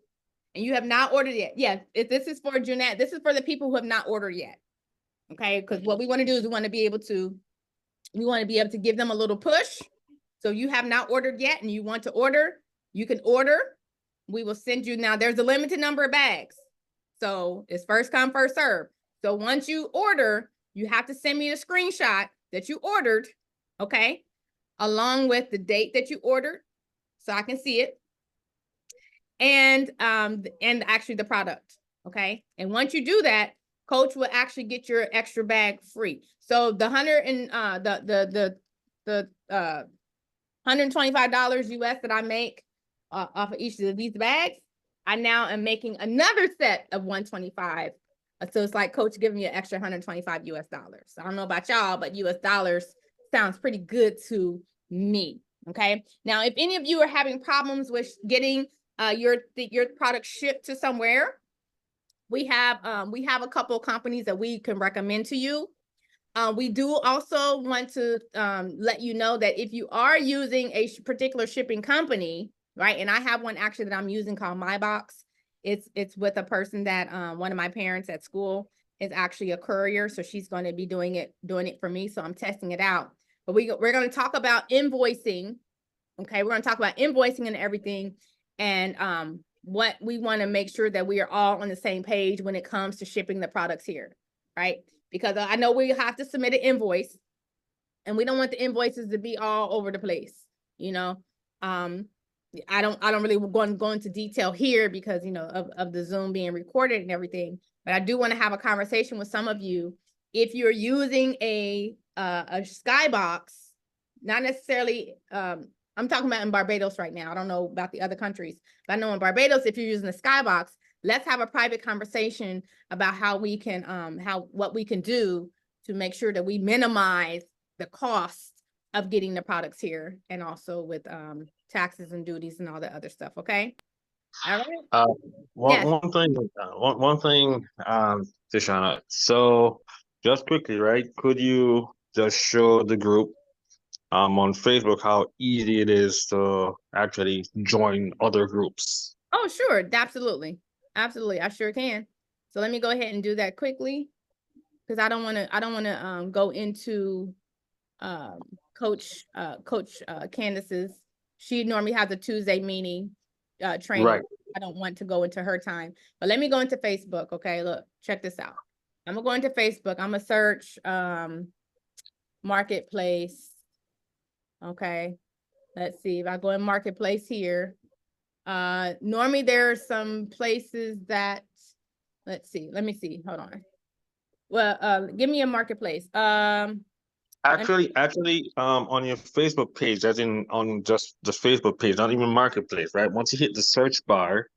and you have not ordered yet, yes, if this is for Jeanette, this is for the people who have not ordered yet. Okay, because what we want to do is we want to be able to give them a little push. So you have not ordered yet and you want to order, you can order. We will send you, now there's a limited number of bags. So it's first come, first serve. So once you order, you have to send me a screenshot that you ordered, okay? Along with the date that you ordered, so I can see it. And actually the product, okay? And once you do that, Coach will actually get your extra bag free. So the $125 US that I make off of each of these bags, I now am making another set of 125. So it's like Coach giving me an extra 125 US dollars. I don't know about y'all, but US dollars sounds pretty good to me. Okay. Now, if any of you are having problems with getting your product shipped to somewhere, we have a couple of companies that we can recommend to you. We do also want to let you know that if you are using a particular shipping company, right? And I have one actually that I'm using called MyBox. It's with a person that one of my parents at school is actually a courier, so she's going to be doing it for me. So I'm testing it out. But we're going to talk about invoicing. Okay, we're going to talk about invoicing and everything, and what we want to make sure that we are all on the same page when it comes to shipping the products here, right? Because I know we have to submit an invoice, and we don't want the invoices to be all over the place. You know, I don't really go into detail here because of the Zoom being recorded and everything. But I do want to have a conversation with some of you. If you're using a skybox, not necessarily. I'm talking about in Barbados right now. I don't know about the other countries, but I know in Barbados, if you're using a skybox, let's have a private conversation about how we can what we can do to make sure that we minimize the cost of getting the products here, and also with taxes and duties and all that other stuff. Okay. All right. Yes. One thing, Tishana. So just quickly, right? Could you just show the group on Facebook how easy it is to actually join other groups? Oh, sure. Absolutely. Absolutely. I sure can. So let me go ahead and do that quickly, because I don't want to go into Coach Candace's. She normally has a Tuesday meeting training. Right. I don't want to go into her time, but let me go into Facebook. Okay, look, check this out. I'm gonna go into Facebook. I'm gonna search Marketplace. Okay, let's see if I go in Marketplace here. Normally there are some places that, let's see, let me see, hold on. Well, give me a Marketplace. Actually, on your Facebook page, as in on just the Facebook page, not even Marketplace, right? Once you hit the search bar,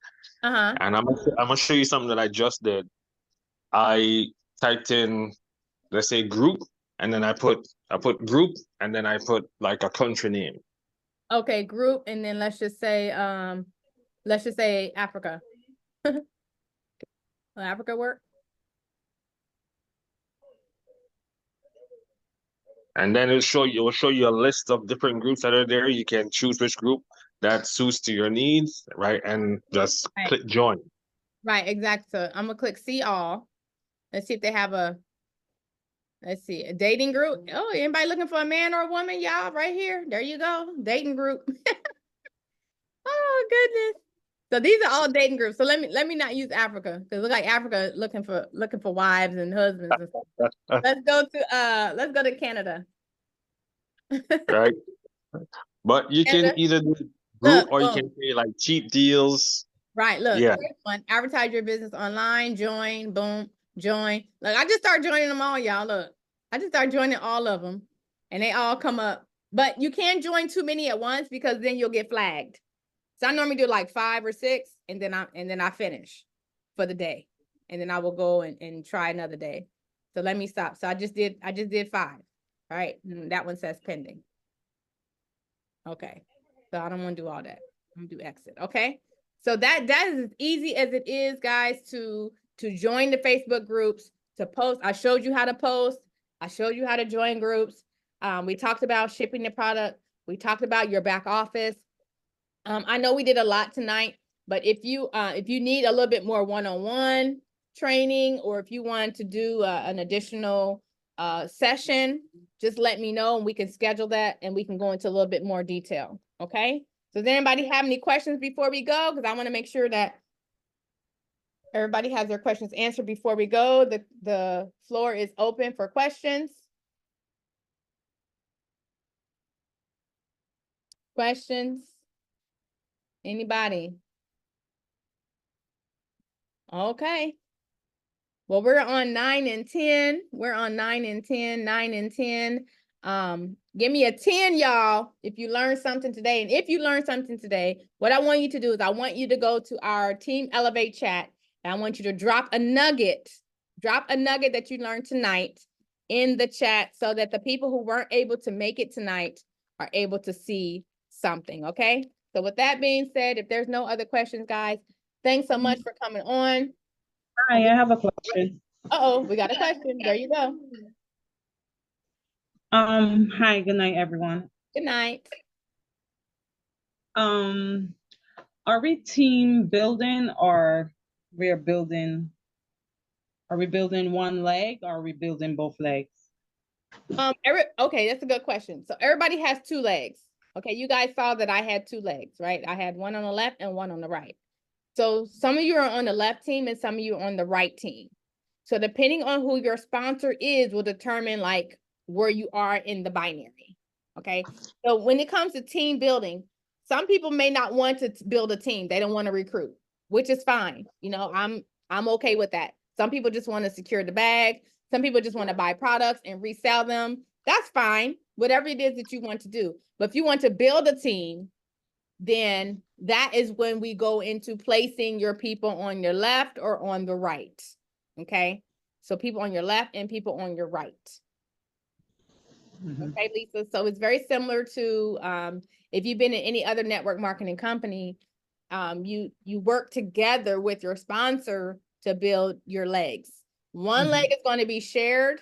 and I'm gonna show you something that I just did. I typed in, let's say, group, and then I put group, and then I put like a country name. Okay, group, and then let's just say Africa. Will Africa work? And then it'll show you a list of different groups that are there. You can choose which group that suits to your needs, right? And just click join. Right, exactly. So I'm gonna click see all. Let's see if they have a dating group. Oh, anybody looking for a man or a woman? Y'all right here. There you go. Dating group. Oh goodness. So these are all dating groups. So let me not use Africa, because look like Africa looking for wives and husbands and stuff. Let's go to Canada. Right. But you Canada. can either do group, Look, or you can say like cheap deals. right. Look, Yeah. first one, advertise your business online, join, boom, join. Look, I just start joining them all, y'all. Look, I just start joining all of them, and they all come up. But you can't join too many at once, because then you'll get flagged. So I normally do like 5 or 6, and then I finish for the day, and then I will go and try another day. So let me stop. So I just did 5. All right, and that one says pending. Okay, so I don't want to do all that. I'm gonna do exit. Okay, so that is as easy as it is, guys, to join the Facebook groups, to post. I showed you how to post. I showed you how to join groups. We talked about shipping the product. We talked about your back office. I know we did a lot tonight, but if you need a little bit more one-on-one training, or if you want to do an additional session, just let me know and we can schedule that, and we can go into a little bit more detail. Okay. So does anybody have any questions before we go? Because I want to make sure that everybody has their questions answered before we go. The floor is open for questions. Questions? Anybody? Okay. Well, we're on 9 and 10. We're on 9 and 10, 9 and 10. Give me a 10, y'all, if you learned something today. And if you learned something today, what I want you to do is I want you to go to our Team Elevate chat, and I want you to drop a nugget that you learned tonight in the chat, so that the people who weren't able to make it tonight are able to see something, okay? So with that being said, if there's no other questions, guys, thanks so much for coming on. Hi, I have a question. Uh-oh, we got a question. There you go. Hi, good night, everyone. Good night. Are we team building or we're building, are we building one leg or are we building both legs? Okay, that's a good question. So everybody has two legs. Okay, you guys saw that I had two legs, right? I had one on the left and one on the right. So some of you are on the left team and some of you are on the right team. So depending on who your sponsor is will determine like where you are in the binary. Okay. So when it comes to team building, some people may not want to build a team. They don't want to recruit, which is fine. You know, I'm okay with that. Some people just want to secure the bag. Some people just want to buy products and resell them. That's fine. Whatever it is that you want to do. But if you want to build a team, then that is when we go into placing your people on your left or on the right. Okay. So people on your left and people on your right. Mm-hmm. Okay, Lisa. So it's very similar to if you've been in any other network marketing company, you work together with your sponsor to build your legs. One leg is going to be shared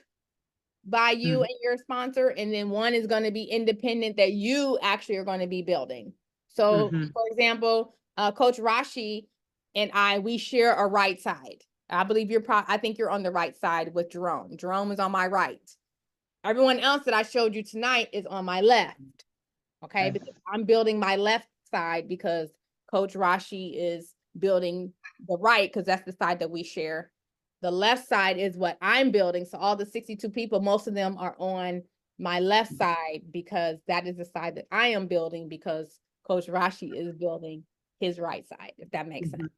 by you and your sponsor, and then one is going to be independent that you actually are going to be building. So, for example, Coach Rashi and we share a right side. I believe I think you're on the right side with Jerome. Jerome is on my right. Everyone else that I showed you tonight is on my left. Okay, because I'm building my left side because Coach Rashi is building the right because that's the side that we share. The left side is what I'm building. So all the 62 people, most of them are on my left side because that is the side that I am building because Coach Rashi is building his right side, if that makes sense.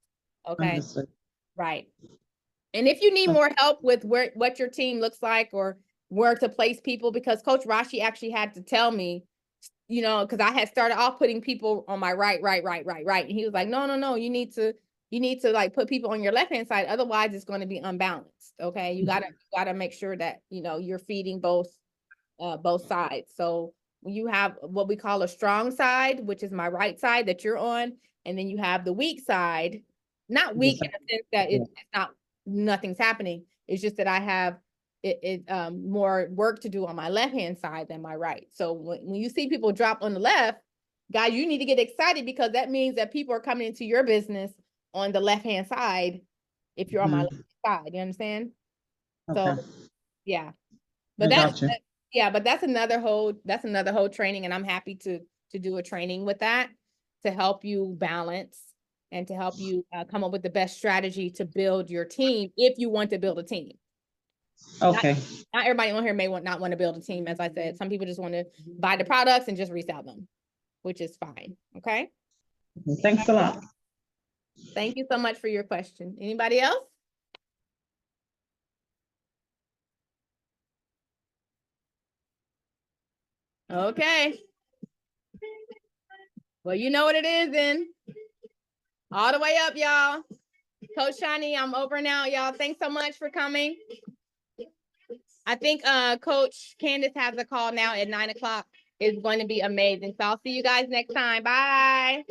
Okay. Understood. Right. And if you need more help with what your team looks like or where to place people, because Coach Rashi actually had to tell me, you know, because I had started off putting people on my right. And he was like, no, you need to like put people on your left-hand side. Otherwise it's going to be unbalanced. Okay. You gotta make sure that, you know, you're feeding both sides. So you have what we call a strong side, which is my right side that you're on. And then you have the weak side, not weak in the sense that it's not, nothing's happening. It's just that I have more work to do on my left-hand side than my right. So when you see people drop on the left, guys, you need to get excited because that means that people are coming into your business on the left-hand side if you're on my left side. You understand? Okay. So yeah. But that's another whole training, and I'm happy to do a training with that to help you balance and to help you come up with the best strategy to build your team if you want to build a team. Okay. Not everybody on here may not want to build a team. As I said, some people just want to buy the products and just resell them, which is fine. Okay. Thanks a lot. Thank you so much for your question. Anybody else? Okay. Well, you know what it is then. All the way up, y'all. Coach Shani, I'm over now, y'all. Thanks so much for coming. I think Coach Candace has a call now at 9 o'clock. It's going to be amazing. So I'll see you guys next time. Bye.